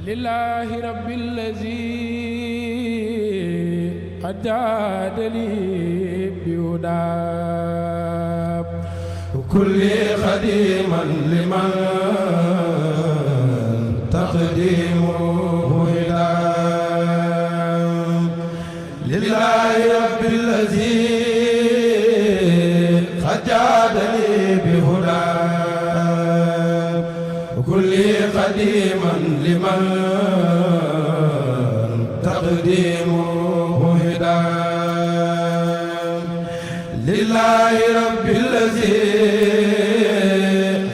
لله رب الذي قد جاد لي بهداه كل خديما لمن تقديمه هداه لله رب الذي قد جاد لي بهداه كل خديما لمن تقديمه هداه لله رب الذي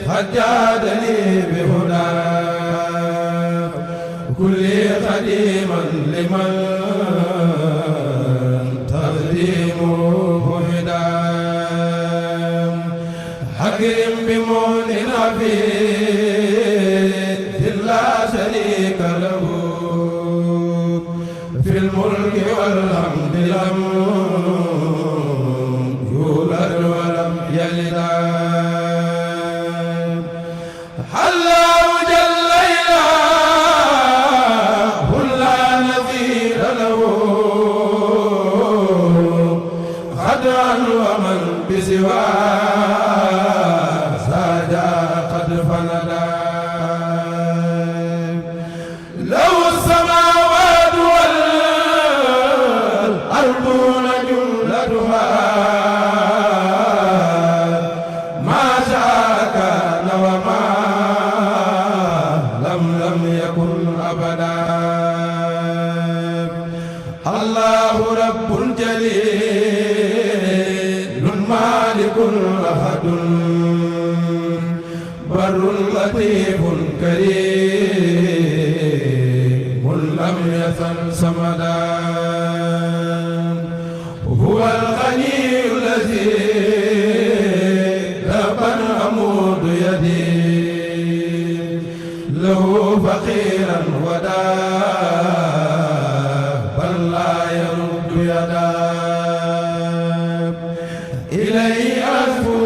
قد جادني بهداه كل خديما لمن تقديمه هداه حكيم بمن عبيد لا شريك له في الملك والحمد لم يولد ولم يلد الله جل إله لا نظير له غدرا ومن بسواه ساجا قد فندا لطيف كريم لم يزل صمدا هو الغني الذي ربا أمود يدي له فقيرا ودا بل لا يرد يدا إليه أسفو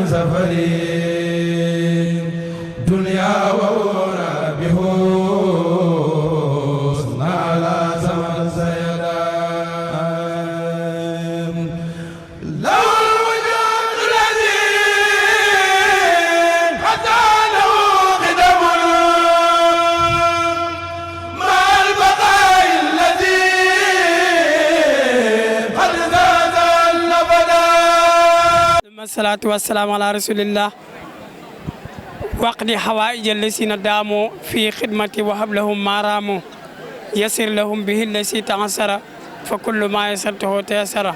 سفري دنيا وورا بحسن على زمن سيدا لو الوجود الذي حتى له قدم مع البقاء الذي قد زاد الأبدا الصلاة والسلام على رسول الله وقد حوائج الذين داموا في خدمتي وهب لهم ما راموا يسر لهم به الذي تعسر فكل ما يسرته تيسر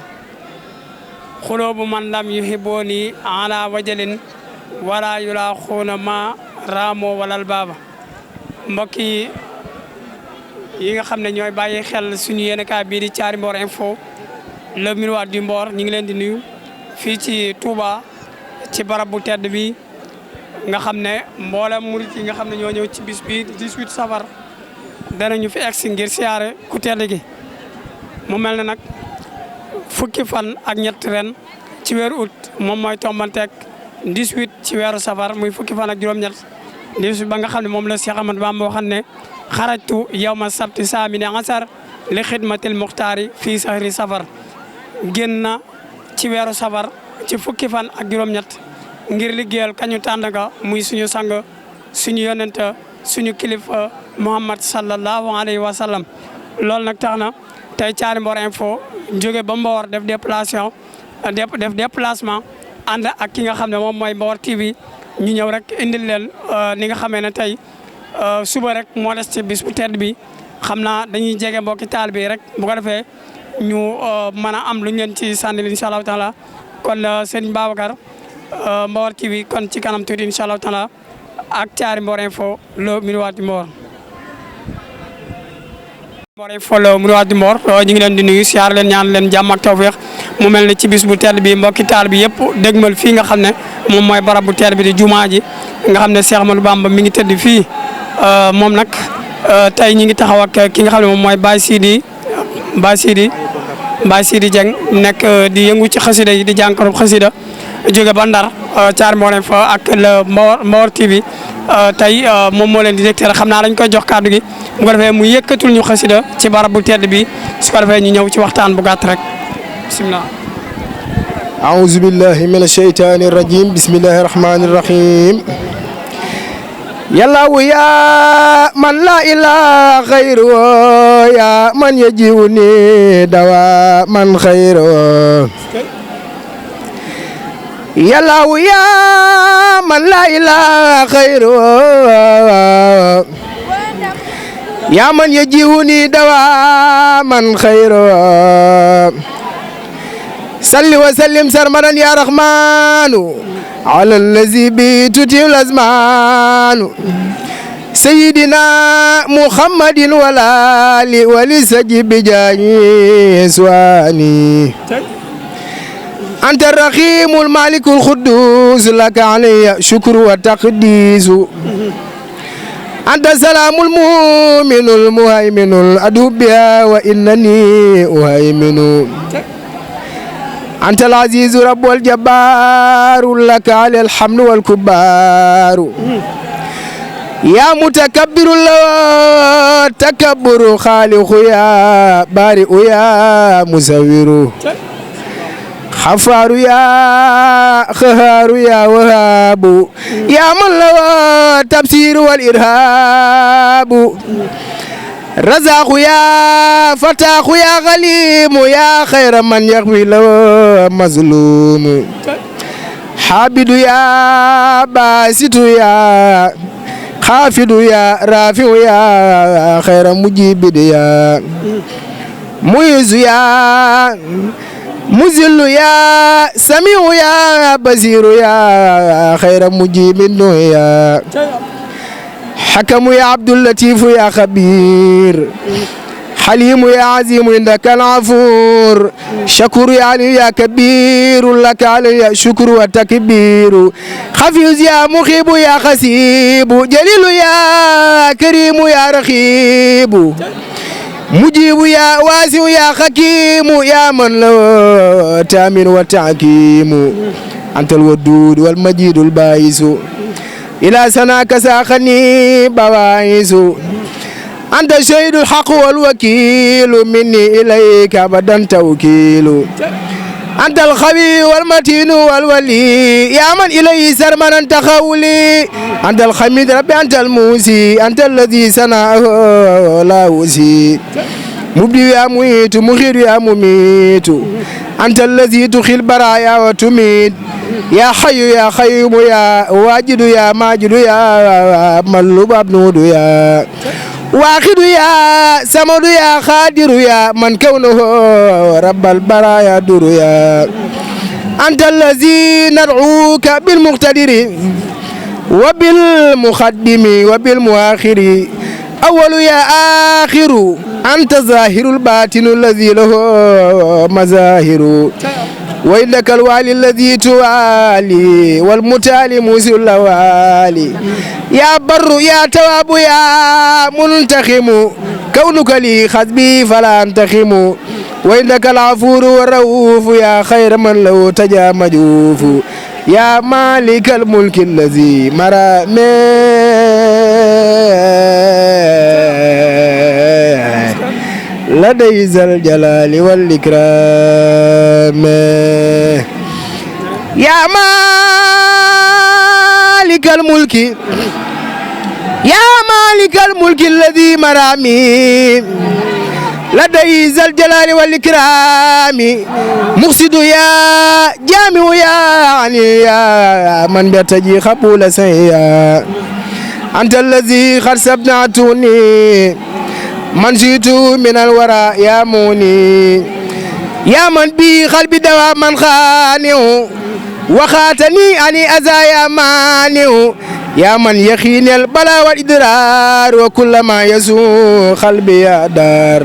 قلوب من لم يحبوني على وجل ولا يلاقون ما راموا ولا الباب mbokk yi nga xam ne ñooy bàyyi xel suñu yéenekaay bii di Thiary Mbor Info le miroir du Mbor ñu ngi leen di nuyu fii ci Touba ci barab bu tedd bi nga xam ne mboolem murit yi nga xam ne ñoo ñëw ci bis bi 18 safar danañu fi egsi ngir siyaare ku tedd gi mu mel ne nag fukki fan ak ñett ren ci weeru août moom mooy tombanteeg 18 ci weeru safar muy fukki fan ak juróom-ñett 18 ba nga xam ne moom la Cheikh Ahmadou Bamba waxan ne xarajtu yawma sabti saamine asar li xidmatil muxtaari fii sahri safar génn na ci weeru safar ci fukki fan ak juróom-ñett ngir liggéeyal kañu tànn nga muy suñu sang suñu yonent suñu kilifa Muhammad sallallahu alayhi wa sallam loolu nag tax na tey Thiary Mbor Info jóge ba Mbor def déplacement ànd ak ki nga xam ne moom mooy Mbor TV ñu ñëw rek indil leen ni nga xamee ne tey suba rek moo des ci bis bu tedd bi xam naa dañuy jege mbokki taal bi rek bu ko defee ñu mën a am lu ñu leen ci sànni incha allahu taala kon Serigne Babacar Mbor TV kon ci kanam tuuti incha allahu taala ak Thiary Mbor Info le miroir du Mbor. Mbor Info le miroir du Mbor ñu ngi leen di nuyu siyaar leen ñaan leen jàmm ak tawfeex mu mel ne ci bis bu tedd bi mbokki taal bi yëpp dégmal fii nga xam ne moom mooy barab bu tedd bi di jumaa ji nga xam ne Cheikh Ahmadou Bamba mi ngi tëdd fii moom nag tey ñi ngi taxaw ak ki nga xam ne moom mooy Baye Sidi Dieng nekk di yëngu ci xasida yi di jànkarub xasida jóge ba Ndar caar moo leen fa ak le Mbaor TV tey moom moo leen di dégtal xam naa dañ koy jox kàddu gi bu ko defee mu yëkkatul ñu xasida ci barab bu tedd bi su ko defee ñu ñëw ci waxtaan bu gàtt rek bisimilah. أعوذ بالله من الشيطان الرجيم بسم الله الرحمن الرحيم يلا ويا من لا إله غيره يا من يجيوني دواء من خيره يلا ويا من لا إله غيره يا من يجيوني دواء من خيره صل وسلم سرمدا يا رحمن على الذي بتتي الأزمان سيدنا محمد والآل ولسجب بجاي سواني أنت الرحيم المالك القدوس لك علي شكر وتقديس أنت سلام المؤمن المهيمن الأدب بها وإنني أهيمن أنت العزيز رب الجبار لك على الحمد والكبار يا متكبر الله تكبر خالق يا بارئ يا مسوّر خفار يا خهار يا وهاب يا من له تبصير والإرهاب رزاق يا فتاح يا غليم يا خير من يغفي له مظلوم حابد يا باسط يا خافض يا رافع يا خير مجيب يا معز يا مذل يا سميع يا بصير يا خير مجيب يا حكم يا عبد اللطيف يا خبير حليم يا عظيم عندك العفور شكور يا علي يا كبير لك علي شكر وتكبير حفيظ يا مخيب يا خسيب جليل يا كريم يا رخيب مجيب يا واسع يا حكيم يا من له تامين وتحكيم أنت الودود والمجيد الباعث إلى سناك ساخني بواعث أنت الشهيد الحق والوكيل مني إليك أبدا توكيل أنت الخبير والمتين والولي يا من إليه سرمنا أنت خولي أنت الحميد ربي أنت الموسي أنت الذي صنعه لا وسي مبدي يا مميت مخير يا مميت أنت الذي تخي البرايا وتميت يا حي يا خيوم يا واجد يا ماجد يا ملوب ابنود يا واخد يا سمد يا خادر يا من كونه رب البرايا در يا أنت الذي ندعوك بالمقتدر وبالمقدم وبالمؤخر أول يا آخر أنت ظاهر الباطن الذي له مظاهر وإنك الوالي الذي توالي والمتالي موسى الوالي يا بر يا تواب يا منتخم كونك لي خذبي فلا انتخم وإنك العفور والرؤوف يا خير من له تجا مجوف يا مالك الملك الذي مرى لدي ذا الجلال والإكرام يا مالك الملك يا مالك الملك الذي مرامي لدي ذا الجلال والإكرام مقصد يا جامع يا علي يا من بيتجي قبول سيا أنت الذي قد سبنعتني من جئت من الوراء يا موني يا من بي قلبي دواء من خانه وخاتني أني أزايا مانه يا من يخيني البلاء والإدرار وكل ما يسوء قلبي يا دار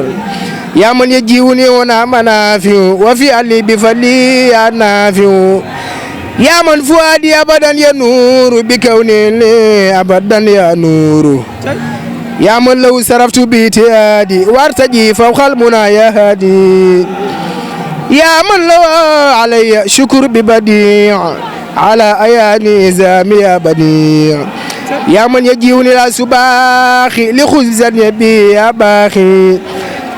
يا من يجيوني هنا منافع وفي علي بفلي يا نافع يا من فؤادي أبدا ينور بكوني لي أبدا يا نور يا من لو صرفت بيتي وارتجي فوق المنى يا هادي يا من لو علي شكر ببديع على أياني زامي يا بديع يا من يجيوني لا سباخي لخزن يبي يا باخي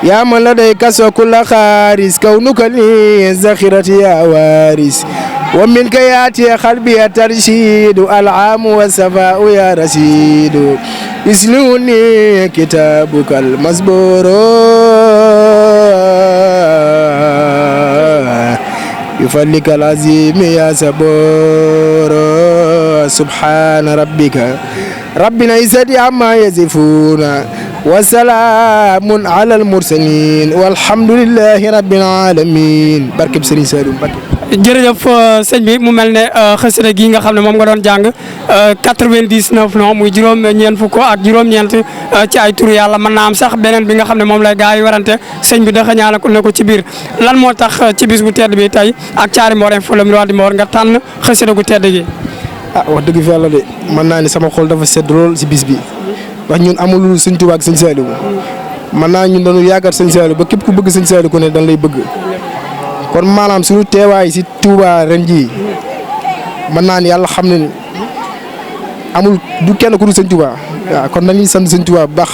يا من لديك كل خارس كونك لي زخيرتي يا وارث ومنك ياتي قلبي ترشيد العام والصفاء يا رشيد اسلوني كتابك المزبور يفلك العظيم يا صبور سبحان ربك ربنا يسدي عما يصفون وسلام على المرسلين والحمد لله رب العالمين barkeb Serigne Saliou Mbacké. jërëjëf sëñ bi mu mel ne xasida gi nga xam ne moom nga doon jàng 99 non muy juróom-ñeent fukk ak juróom-ñeent ci ay turu yàlla mën naa am sax beneen bi nga xam ne moom lay gaa yi warante sëñ bi dafa ñaanal ne ko ci biir lan moo tax ci bis bu tedd bi tey ak Thiary Mor Info Le Miroir du Mor nga tànn xasida gu tedd gi. wax dëgg fi yàlla de mën naa ni sama xol dafa sedd lool si bis bi wax ñun amul Sëñ Tuubaa ak Sëñ Saliou mën naa ñun dañu yaakaar Sëñ Saliou ba képp ku bëgg Sëñ Saliou ku ne dañ lay bëgg. kon maanaam suñu teewaay si Touba ren jii mën naa ni yàlla xam ne ni amul du kenn ku dul Sëñ Touba waaw kon dañuy sant Sëñ Touba bu baax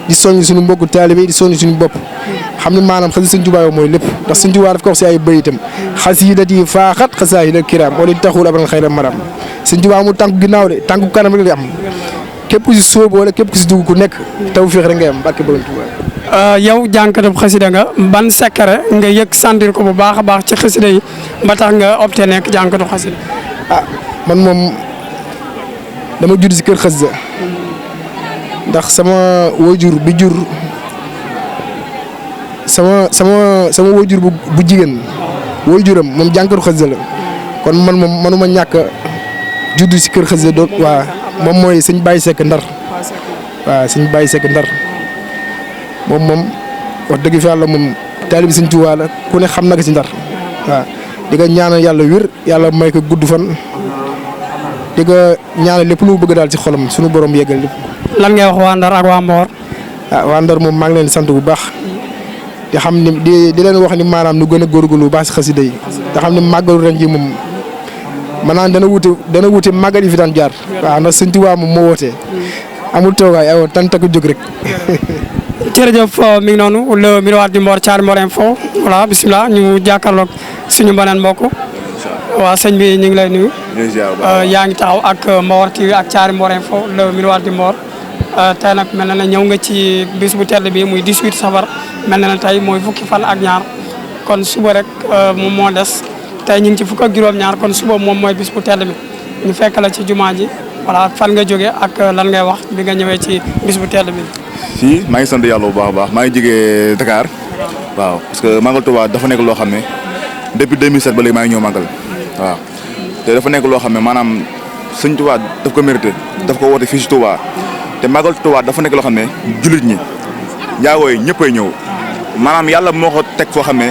di soññ suñu mbokku taalibe di soññ suñu bopp xam ne maanaam xasi Sëñ Touba yow mooy lépp ndax Sëñ Touba daf ko wax si ay bayitam xasiidati faaxat xasaayida kiram wala taxul abal xayra maram Sëñ Touba amul tànku ginnaaw de tànku kanam rek la am képp ku si sóobu wala képp ku si dugg ku nekk tawfeex rek ngay am barke Borom Touba. yow jànkatub xasida nga ban secret nga yëg sentir ko bu baax a baax ci xasida yi ba tax nga opté nekk jànkatu xasida. man moom dama judd si kër xasida ndax sama wajur bi jur sama wajur bu jigéen wajuram moom jànkatu xasida la kon man moom manuma ñàkk judd si kër xasida doon waa moom mooy sëñ Baye Seck Ndar waaw sëñ Baye Seck Ndar moom wax dëgg fi yàlla moom taalibi Sëñ Tuubaa la ku ne xam na ko ci Ndar waaw di nga ñaanal yàlla wér yàlla may ko gudd fan di nga ñaanal lépp lu bëgg daal ci xolam suñu borom yeggal lépp. lan ngay wax waa Ndar ak waa Mboor. waa Ndar moom maa ngi leen sant bu baax di xam ni di leen wax ni maanaam nu gën a góorgóorlu bu baax si xasida yi te xam ni màggalu ren ji moom maanaam dana wute màggal yi fi daan jaar waaw ndax Sëñ Tuubaa moom moo wootee amul toogaay aywa tan takku jóg rek. jërëjëf mi ngi noonu Le Miroir du Mor Thiary Mor Info voilà bisimilah ñu jàkkaarloog suñu beneen mbokk. waaw sëñ bi ñu ngi lay nuyu. yaa ngi taxaw ak Mbaor TV ak Thiary Mor Info Le Miroir du Mor tey nag mel na ne ñëw nga ci bis bu tedd bi muy 18 safar mel na ne tey mooy fukki fan ak ñaar kon suba rek moom moo des tey ñu ngi ci fukk ak juróom-ñaar kon suba moom mooy bis bu tedd bi ñu fekk la ci jumaa ji voilà fan nga jógee ak lan ngay wax bi nga ñëwee ci bis bu tedd bi. fii maa ngi sant yàlla bu baax a baax maa ngi jógee Dakar waaw parce que Magal Touba dafa nekk loo xam ne depuis 2007 ba léegi maa ngi ñëw Magal waaw te dafa nekk loo xam ne maanaam Sëñ Touba daf ko mérité daf ko woote fii si Touba te Magal Touba dafa nekk loo xam ne jullit ñi njaago yi ñëppay ñëw maanaam yàlla moo ko teg foo xam ne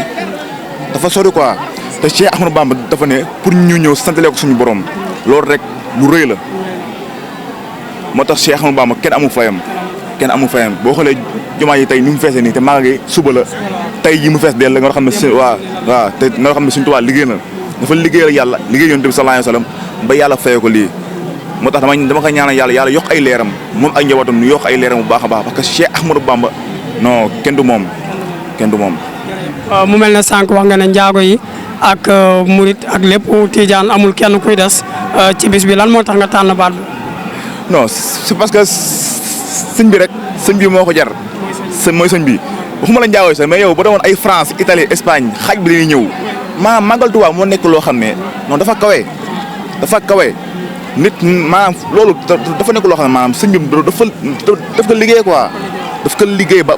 dafa sori quoi te Cheikh Ahmadou Bamba dafa ne pour ñu ñëw santale ko suñu borom loolu rek lu rëy la moo tax Cheikh Ahmadou Bamba kenn amul fayam boo xoolee jumaa yi tey ni mu feesee nii te maa ngi suba la tey ji mu fees dell nga xam ne waaw te nga xam ne Sëñ Tuubaa liggéey na dafa liggéeyal yàlla liggéey Yonent bi sallallahu alayhi wa sallam ba yàlla fayee ko lii moo tax dama ko ñaanal yàlla yokk ay leeram moom ak njabootam ñu yokk ay leeram bu baax a baax parce que Cheikh Ahmadou Bamba non kenn du moom. mu mel ne sànq wax nga ne njaago yi ak murit ak lépp Tijaan amul kenn kuy des ci bis bi lan moo tax nga tànn baat bi. non c'est parce que sëñ bi rek sëñ bi moo ko jar mooy sëñ bi waxuma la njaago yi sax mais yow ba doon ay France Italie Espagne xaaj bi dañuy ñëw maanaam Magal Touba moo nekk loo xam ne non dafa kawe nit maanaam loolu dafa nekk loo xam ne maanaam sëñ bi daf ko liggéey quoi daf ko liggéey ba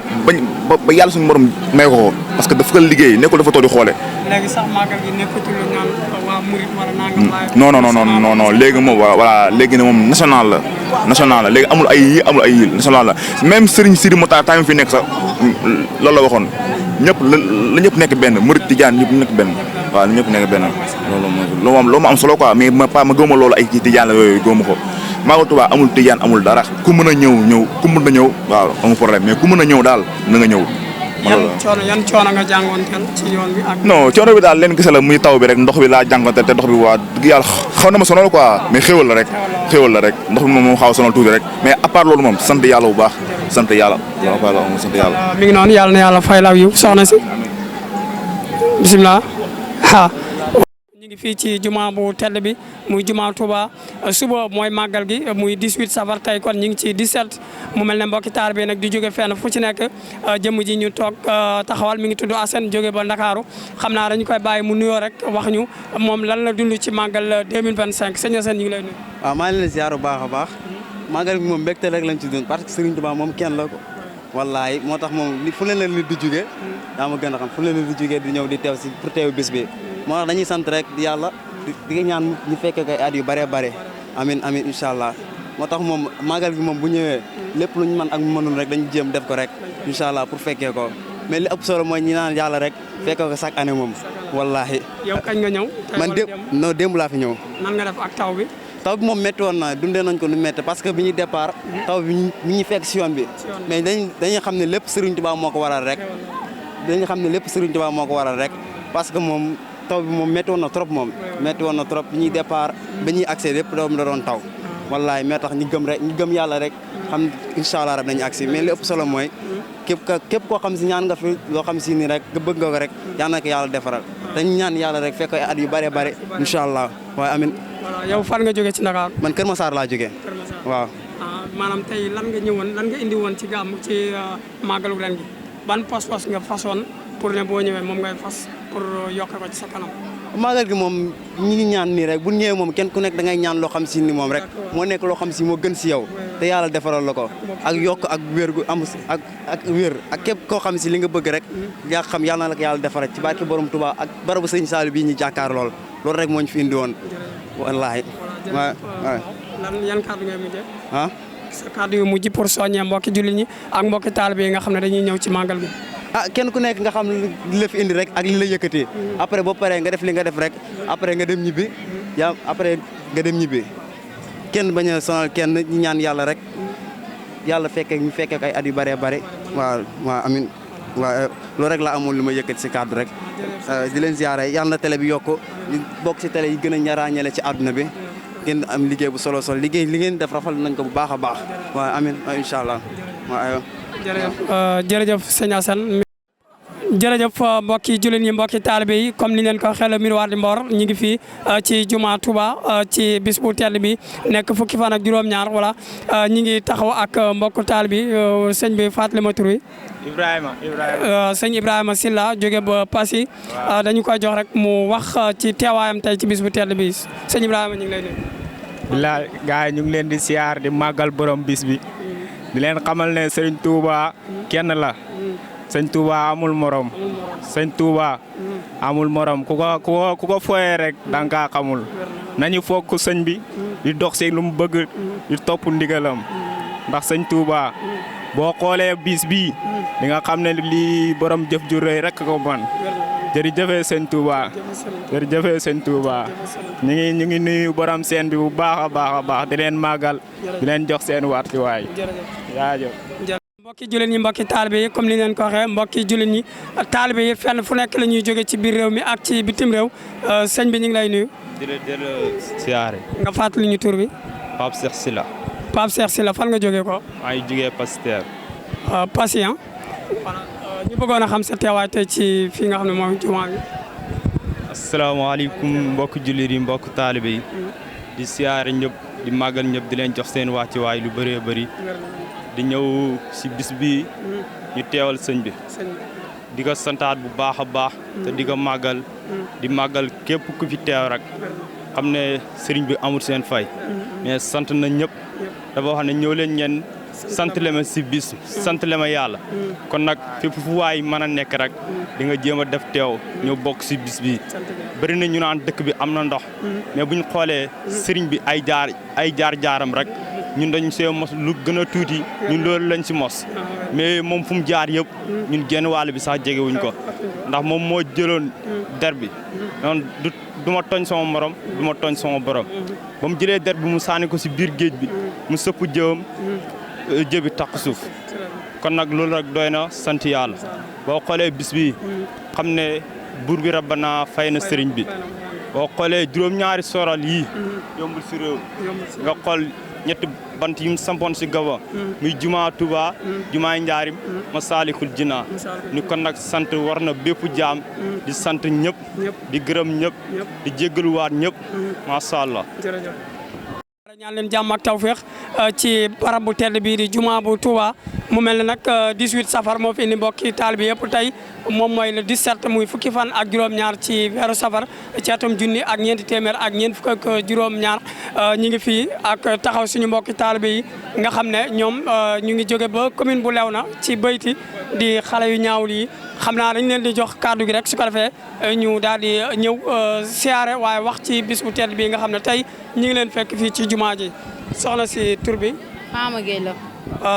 yàlla suñu borom may ko parce que daf ko liggéey nekkul dafa toog di xoole. léegi sax Magal gi nekkatul lu naan waa murit wala nangam. non léegi moom voilà léegi ne moom national la léegi amul ay yii national la même Serigne Sidi Mouta tamit fi nekk sax loolu la waxoon ñëpp la ñëpp nekk benn murit tijaan ñëpp nekk benn waaw ñëpp nekk benn loolu ma am solo quoi mais ma gëmuma loolu ay tijaan la yooyu gëmuma ko Magal Touba amul tijaan amul dara ku mën a ñëw ku mën a ñëw waaw amul problème mais ku mën a ñëw daal na nga ñëw yan coono nga jàngoonteel ci yoon bi ak. non coono bi daal leen gis la muy taw bi rek ndox bi laa jàngoonteel te ndox bi waa dëgg yàlla xaw na ma sonal quoi mais xéwal la rek ndox bi moom xaw a sonal tuuti rek mais à part loolu moom sant yàlla bu baax sant yàlla waaw sant yàlla. mi ngi noonu yàlla na yàlla fay la yu soxna si bisimilah ñu ngi fii ci juma bu tedd bi muy juma Touba suba mooy màggal gi muy 18 safar tey kon ñu ngi ci 17 mu mel ne mbokki taar bi nag di jóge fenn fu ci nekk jëmm ji ñu toog taxawal mi ngi tudd Assane jóge ba Ndakaaru xam naa dañu koy bàyyi mu nuyoo rek wax ñu moom lan la dund ci màggal 2025 sëñ Assane ñu ngi lay nuyu. waaw maa ngi leen ziar bu baax a baax màggal gi moom mbégte rek lañ ci dund parce que Serigne Touba moom kenn la ko wallaay moo tax moom fu leen nit di jóge daa ma gën a xam fu leen nit di jóge di ñëw di teew si pour teew bis bi moo tax dañuy sant rek yàlla di ñaan ñu fekkee koy at yu bëree bëri amin amin incha allah moo tax moom màggal gi moom bu ñëwee lépp lu ñu mën ak mënul rek dañu jéem def ko rek incha allah pour fekkee ko mais li ëpp solo mooy ñi naan yàlla rek fekkee ko chaque année moom wallaahi. yow kañ nga ñëw. man démb laa fi ñëw. nan nga def ak taw bi. taw bi moom métti woon na dundee nañ ko lu métti parce que bi ñuy départ taw bi mi ñuy fekk si yoon bi mais dañuy xam ne lépp Serigne Touba moo ko waral rek dañuy xam ne lépp Serigne Touba moo ko waral rek parce que moom taw bi moom métti woon na trop moom métti woon na trop bi ñuy départ ba ñuy accès lépp doom da doon taw wallaay mais tax ñu gëm yàlla rek xam incha allah rek dañuy accès mais li ëpp solo mooy képp koo xam si ñaan nga fi loo xam si ni rek nga bëgg nga ko rek yal na ko yàlla defaral dañu ñaan yàlla rek fekk ay at yu bëree bëri incha allah waaye amin. voilà yow fan nga jógee ci Dakar. man Kër Massar laa jógee. waaw. maanaam tey lan nga indi woon ci gàmm ci màggalu ren gi ban pos-pos nga façon pour ne boo ñëwee moom ngay fas pour yokke ko ci sa kanam. màggal gi moom ñi ngi ñaan nii rek bu ñëwee moom kenn ku nekk da ngay ñaan loo xam si ni moom rek moo nekk loo xam si moo gën si yow te yàlla defaral la ko ak yokk ak wér gu am ak wér ak képp koo xam si li nga bëgg rek yaa xam yàlla na la ko yàlla defaral ci barke borom Touba ak barabu sëñ Saliou bii ñu jàkkaar lool loolu rek moo ñu fi indi woon wallaahi. waaw yan kàddu ngay mujjee. sa kàddu yu mujj pour soññee mbokki jullit ñi ak mbokki taalibe yi nga xam ne dañuy ñëw ci màggal gi. kenn ku nekk nga xam li la fi indi rek ak li la yëkkatee après boo paree nga def li nga def rek après nga dem ñibbi après nga dem ñibbi kenn bañ a sonal kenn ñaan yàlla rek yàlla ñu fekkee ko ay at yu bëree bëri waaw amin waaw loolu rek la amoon lu ma yëkkati si kàddu rek di leen ziare yàlla na télé bi yokku bokk si télé yi gën a ñaraañale ci àdduna bi ngeen am liggéey bu solo liggéey li ngeen def rafal nañ ko bu baax a baax waaw amin incha allah waaw. jërëjëf sëñ Assane. jërëjëf mbokki jullit ñi mbokki taalibe yi comme ni leen ko xel miroir di Mbor ñu ngi fii ci juma Touba ci bis bu tedd bi nekk fukki fan ak juróom-ñaar wala ñu ngi taxaw ak mbokku taalibe bi sëñ bi fàttali ma tur wi. sëñ Ibrahima Silla jóge ba Passy dañu koy jox rek mu wax ci teewaayam tey ci bis bu tedd bi sëñ Ibrahima ñu ngi lay nuyu. bilaay gars yi ñu ngi leen di siyaar di màggal borom bis bi di leen xamal ne Sëriñ Touba kenn la. sëñ Touba amul morom sëñ Touba amul morom ku ko fooyee rek da nga kaa xamul nañu fokk sëñ bi di dox si lu mu bëgg di topp ndigalam ndax sëñ Touba boo xoolee bis bii di nga xam ne lii borom jëf ju rëy rek ko man jërëjëfee sëñ Touba jërëjëfee sëñ Touba ñu ngi nuyu borom seen bi bu baax a baax di leen màggal di leen jox seen wàccuwaay jaajëf. mbokki jullit ñi mbokki taalibe yi comme ni leen ko waxee mbokki jullit ñi taalibe yi fenn fu nekk la ñuy jóge ci biir réew mi ak ci bitim réew sëñ bi ñu ngi lay nuyu. di la siyaare. nga fàttali ñu tur bi. Pape Cheikh Sylla. Pape Cheikh Sylla fan nga jógee ko. maa ngi jógee Pasteur. Passy ah. ñu bëggoon a xam sa teewaay tey ci fii nga xam ne mooy jumaa bi. asalaamaaleykum mbokki jullit yi mbokki taalibe yi. di siyaare ñëpp di màggal ñëpp di leen jox seen wàccuwaay lu bëree bëri. di ñëw si bis bi ñu teewal sëñ bi di ko santaat bu baax a baax te di ko màggal di màggal képp ku fi teew rek xam ne sëriñ bi amul seen fay mais sant na ñëpp dafa wax ne ñëw leen ngeen sant le ma si bis sant le ma yàlla kon nag fépp fu waay mën a nekk rek di nga jéem a def teew ñëw bokk si bis bi bëri na ñu naan dëkk bi am na ndox mais bu ñu xoolee sëriñ bi ay jaar-jaaram rek ñun dañ see mos lu gën a tuuti ñun loolu lañ si mos mais moom fu mu jaar yëpp ñun genn wàll bi sax jegewuñ ko ndax moom moo jëloon der bi noonu du ma tooñ sama morom du ma tooñ sama borom ba mu jëlee der bi mu sànni ko si biir géej bi mu sëpp jëwam jëbi taq suuf kon nag loolu rek doy na sant yàlla boo xoolee bis bi xam ne buur bi rabbana fay na sëriñ bi boo xoolee juróom-ñaari soral yii yombul si réew nga xool ñetti bant yi mu sampoon si gaba muy jumaa Touba jumaa Njaarim Masaalikul Jinaan ni kon nag sant war na bépp jaam di sant ñëpp di gërëm ñëpp di jéggaluwaat ñëpp macha allah. ñaan leen jàmm ak tawféex ci barab bu tedd bii di jumaa bu Touba mu mel ne nag 18 safar moo fi indi mbokki taal bi yëpp tey moom mooy le 17 muy fukki fan ak juróom-ñaar ci weeru safar ci atum junni ak ñeenti téeméer ak ñeent fukk ak juróom-ñaar ñi ngi fii ak taxaw suñu mbokki taal bi yi nga xam ne ñoom ñu ngi jóge ba commune bu Léona ci bayti di xale yu ñaawul yi xam naa dañ leen di jox kàddu gi rek su ko defee ñu daal di ñëw siyaare waaye wax ci bis bu tedd bi nga xam ne tey ñu ngi leen fekk fii ci jumaa ji soxna si tur bi. Mama Gueye la.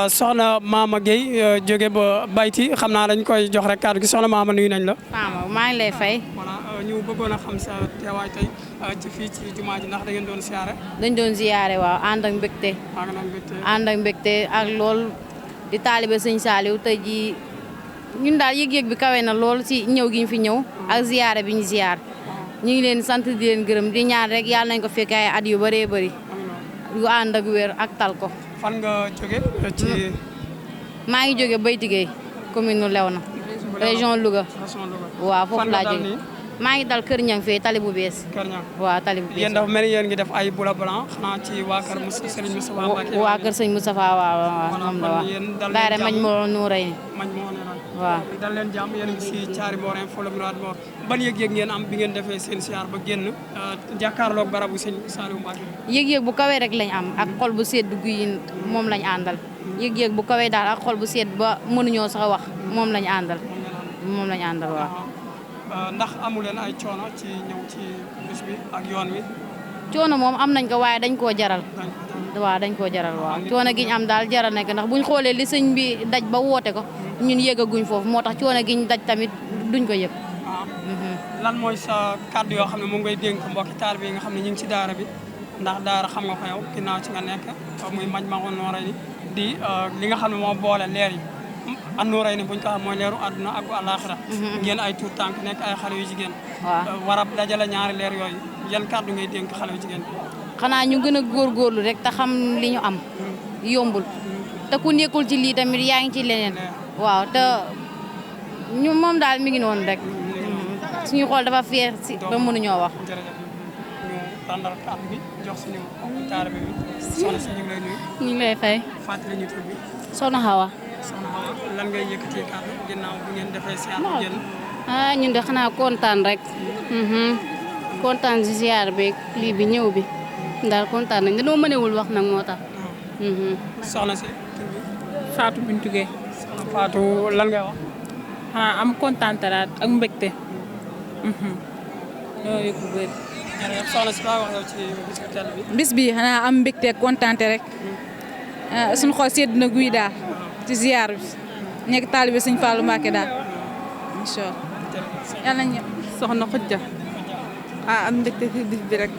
soxna Mama Gueye jóge ba bayti xam naa dañ koy jox rek kàddu gi soxna Mama nuyu nañ la. Mama maa ngi lay fay. voilà ñu bëggoon a xam sa teewaay tey ci fii ci jumaa ji ndax da ngeen doon siyaare. dañ doon siyaare waaw ànd ak mbégte. ànd ak mbégte ak lool di taalibe sëñ Saliou tey jii ñun daal yëg-yëg bi kawe na lool ci ñëw gi ñu fi ñëw ak ziyaare bi ñu ziyaar ñu ngi leen sant di leen gërëm di ñaan rek yàlla nañ ko fekk ay at yu bëree bëri yu ànd ak wér ak tal ko. fan nga jóge ci. maa ngi jóge Bayti Gueye commune nu Léona région Louga. waaw foofu laa jóge maa ngi dal Kër Ñang fee tali bu bees. Kër Ñang waaw tali bu bees. yéen dafa mel ni yéen ngi def ay bula blanc xanaa ci waa kër Serigne Moustapha Mbacké. waa kër Serigne Moustapha waaw moom la waaw. daara mañ moo nuuray waaw dal leen jàmm yéen a ngi si Thiary Mboren Foulo Mourad Mor ban yëg-yëg ngeen am bi ngeen defee seen siyaar ba génn jàkkaarloog barabu sëñ Saliou Mbacké. yëg-yëg bu kawee rek lañ am ak xol bu sedd guy moom lañ àndal yëg-yëg bu kawee daal ak xol bu sedd ba mënuñoo sax wax moom lañ àndal waaw. ndax amu leen ay coono ci ñëw ci bés bi ak yoon wi. coono moom am nañ ko waaye dañ koo jaral. waaw dañ koo jaral waaw coono gi ñu am daal jaral nañ ko ndax buñ xoolee li sëñ bi daj ba woote ko ñun yëgaguñ foofu moo tax coono gi ñu daj tamit duñ ko yëg. lan mooy sa kàddu yoo xam ne moom ngay dénk mbokki taal bi nga xam ne ñu ngi ci daara bi ndax daara xam nga ko yow ginnaaw ci nga nekk muy Majmahun Nurayni di li nga xam ne moo boole leer yi an Nurayni buñ ko xam mooy leeru àdduna ak bu àllaaxira ngeen ay tuut tànk nekk ay xale yu jigéen. waaw war a dajale ñaari leer yooyu yan kàddu ngay dénk xale yu jigéen. xanaa ñu gën a góorgóorlu rek te xam li ñu am yombul te ku nekkul ci lii tamit yaa ngi ci leneen waaw te ñu moom daal mi ngi noonu rek suñu xool dafa feer si ba mënuñoo wax. jërëjëf ñu randal kàddu bi jox suñu taalibe bi soxna si ñu ngi lay nuyu. ñu ngi lay fay. fàttali ñu tur bi. Soxna Hawa. soxna Hawa lan ngay yëkkati kàddu ginnaaw bu ngeen defee siyaar bu génn. ñun de xanaa kontaan rek. kontaan si siyaar bi lii bi ñëw bi daal kontaan nañ dañoo mënewul wax nag moo tax. soxna si tur bi. Fatou Bintou Gueye. soxna Fatou lan ngay wax. am kontaan talaat ak mbégte. ñoo yëg bu bëri. jërëjëf soxna si wax yow ci bis bu tedd bi. bis bi xanaa am mbégte ak kontaante rek suñu xol sedd na guy daal ci ziar bi nekk taalibe Sëñ Fallou Mbacké daal incha allah yàlla nañu soxna Khoudia am mbégte ci bis bi rek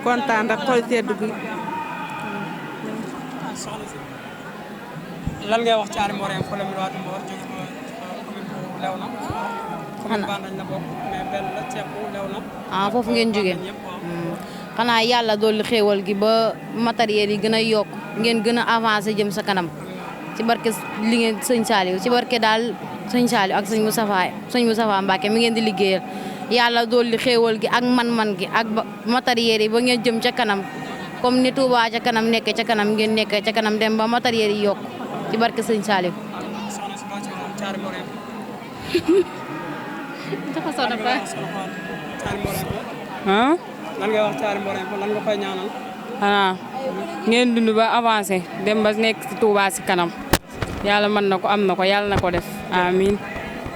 kontaan rek xol sedd guy. soxna si lan ngay wax Thiary Mboren Foulo Mourad Mor jóge ba commune bu Léona. commune Bandañ la bokk mais benn la ceeb bu Léona. foofu ngeen jógee xanaa yàlla dolli xéewal gi ba matériel yi gën a yokk ngeen gën a avancé jëm sa kanam ci barke li ngeen sëñ Saliou ci barke daal sëñ Saliou ak sëñ Moustapha Mbacké mi ngeen di liggéeyal yàlla dolli xéewal gi ak man-man gi ak matériel yi ba ngeen jëm ca kanam comme ni Touba ca kanam nekkee ca kanam ngeen nekkee ca kanam dem ba matériel yi yokk ci barke sëñ Saliou. soxna si ci Thiary Mboren. dafa soxna Ba. Thiary Mboren. lan ngay wax Thiary Mboren lan nga koy ñaanal. ngeen dund ba avancé dem ba nekk ci Touba ci kanam yàlla mën na ko am na ko yàlla na ko def amiin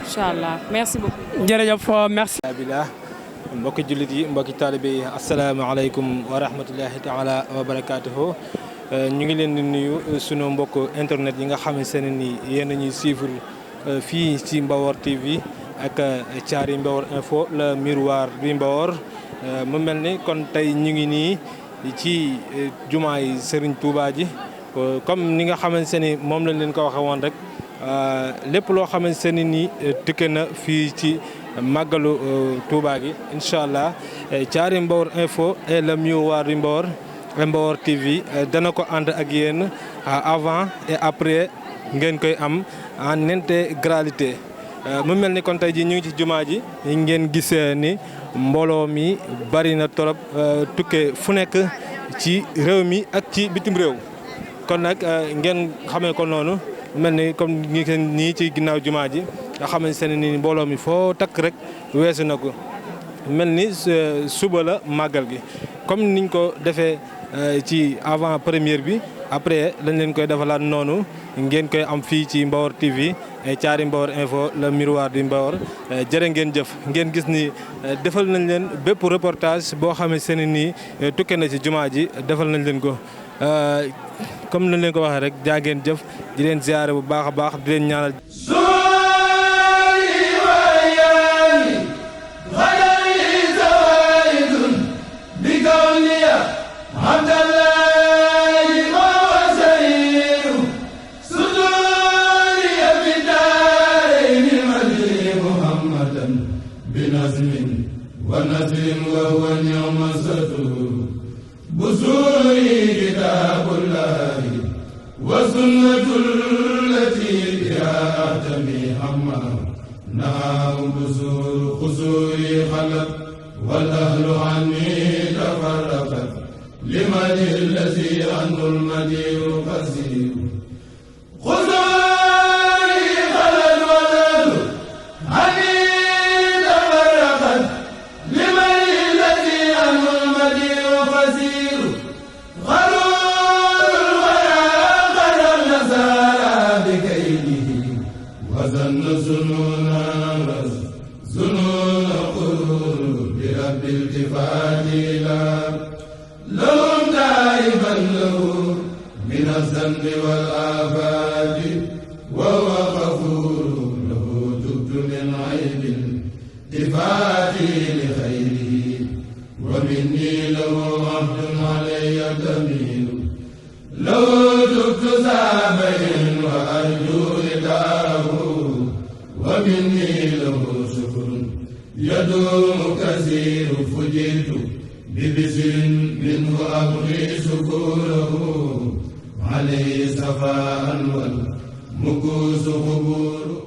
incha allah merci beaucoup. jërëjëf merci. alhamdulilah mbokki jullit yi mbokki taalibe yi asalaamaaleykum wa rahmatullahi taala wa barakaatuhu ñu ngi leen di nuyu sunu mbokk internet yi nga xamante ne ni yéen a ñuy suivre fii ci Mbawor TV ak Thiary Mbawor info le miroir du Mbawor mu mel ni kon tey ñu ngi nii ci jumaay Serigne Touba ji comme ni nga xamante ni moom lañ leen ko waxee woon rek lépp loo xamante ne nii tëkke na fii ci màggalu Touba gi incha allah Thiary Mbawar Info et le miroir du Mbawar Mbawar TV dana ko ànd ak yéen avant et après ngeen koy am en intégralité. mu mel ni kon tey jii ñu ngi ci jumaa ji ngeen gis ni mbooloo mi bari na torop tukkee fu nekk ci réew mi ak ci bitim réew kon nag ngeen xamee ko noonu mel ni comme nii ci ginnaaw jumaa ji nga xamante ne ni mbooloo mi foo takk rek weesu na ko mel ni suba la màggal gi comme niñ ko defee ci avant première bi après lañ leen koy defalaat noonu ngeen koy am fii ci Mbawar TV Thiary Mbawar Info le miroir du Mbawar jërë ngeen jëf ngeen gis ni defal nañ leen bépp reportage boo xamante ne nii tukke na ci jumaa ji defal nañ leen ko comme nañ leen ko waxee rek jaa ngeen jëf di leen ziare bu baax a baax di leen ñaanal. ونزل وهو نعم الستر بزوري كتاب الله وسنة التي بها أهتمي هما نعم بزور خزوري خلق والأهل عني تفرقت لمن الذي عنه المدير قصير لهم تائبا له من الذنب والآفات وهو غفور له تبت من عيب التفاتي لخيره ومني له عبد علي تميل لو تبت سابين وأرجو رداه ومني له شكر يدوم كثير فجئت ببسر منه أبغي شكوره عليه صفاء والمكوس قبور